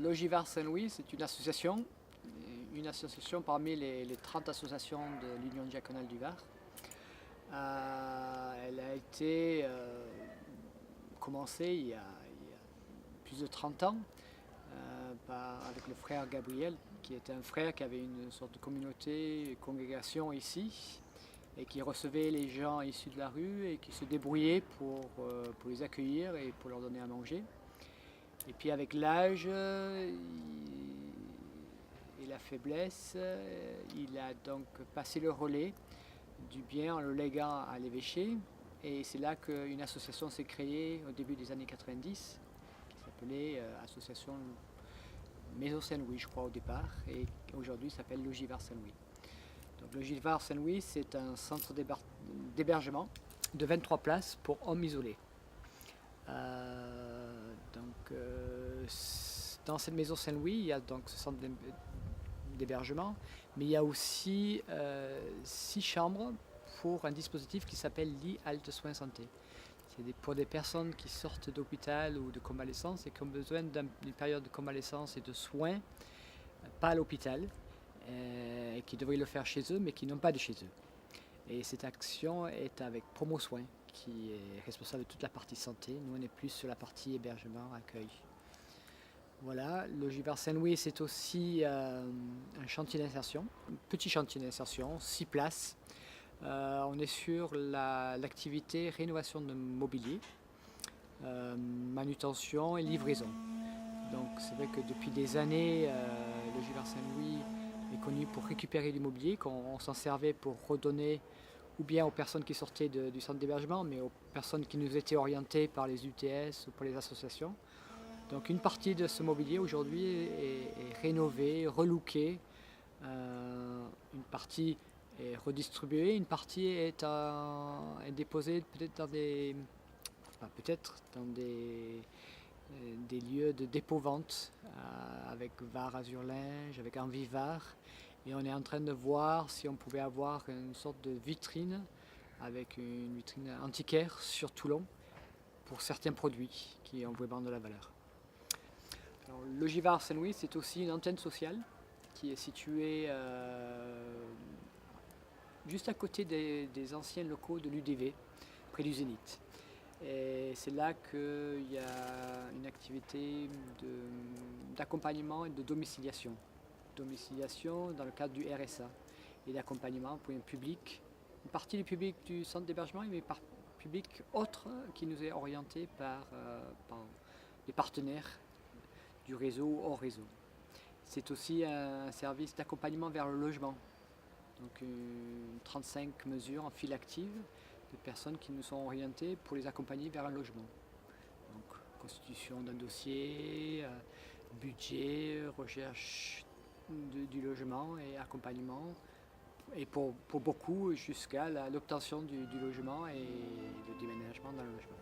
Logivard Saint-Louis, c'est une association parmi les 30 associations de l'Union diaconale du Var. Elle a été commencée il y a plus de 30 ans avec le frère Gabriel, qui était un frère qui avait une sorte de communauté, une congrégation ici, et qui recevait les gens issus de la rue et qui se débrouillait pour les accueillir et pour leur donner à manger. Et puis avec l'âge et la faiblesse, il a donc passé le relais du bien en le léguant à l'évêché. Et c'est là qu'une association s'est créée au début des années 90, qui s'appelait Association Maison Saint-Louis, je crois, au départ, et aujourd'hui s'appelle Logivard Saint-Louis. Donc Logivard Saint-Louis, c'est un centre d'hébergement de 23 places pour hommes isolés. Dans cette maison Saint-Louis, il y a donc ce centre d'hébergement, mais il y a aussi 6 chambres pour un dispositif qui s'appelle lit halte soins santé. C'est pour des personnes qui sortent d'hôpital ou de convalescence et qui ont besoin d'une période de convalescence et de soins, pas à l'hôpital, et qui devraient le faire chez eux, mais qui n'ont pas de chez eux. Et cette action est avec Promo Soins, qui est responsable de toute la partie santé. Nous, on est plus sur la partie hébergement, accueil. Voilà, Logivard Saint-Louis, c'est aussi un chantier d'insertion, un petit chantier d'insertion, 6 places. On est sur l'activité rénovation de mobilier, manutention et livraison. Donc c'est vrai que depuis des années, Logivard Saint-Louis est connu pour récupérer du mobilier, qu'on s'en servait pour redonner ou bien aux personnes qui sortaient du centre d'hébergement, mais aux personnes qui nous étaient orientées par les UTS ou par les associations. Donc une partie de ce mobilier aujourd'hui est rénovée, relookée, une partie est redistribuée, une partie est déposée peut-être dans des lieux de dépôt-vente avec Var Azur-Linge, avec Envie-Var. Et on est en train de voir si on pouvait avoir une sorte de vitrine avec une vitrine antiquaire sur Toulon pour certains produits qui ont vraiment de la valeur. Alors, Logivard Saint-Louis, c'est aussi une antenne sociale qui est située juste à côté des anciens locaux de l'UDV, près du Zénith. Et c'est là qu'il y a une activité d'accompagnement et de domiciliation. Domiciliation dans le cadre du RSA et d'accompagnement pour un public, une partie du public du centre d'hébergement, mais par public autre qui nous est orienté par les partenaires du réseau ou hors réseau. C'est aussi un service d'accompagnement vers le logement. Donc 35 mesures en file active de personnes qui nous sont orientées pour les accompagner vers un logement. Donc constitution d'un dossier, budget, recherche du logement et accompagnement. Et pour beaucoup jusqu'à l'obtention du logement et le déménagement dans le logement.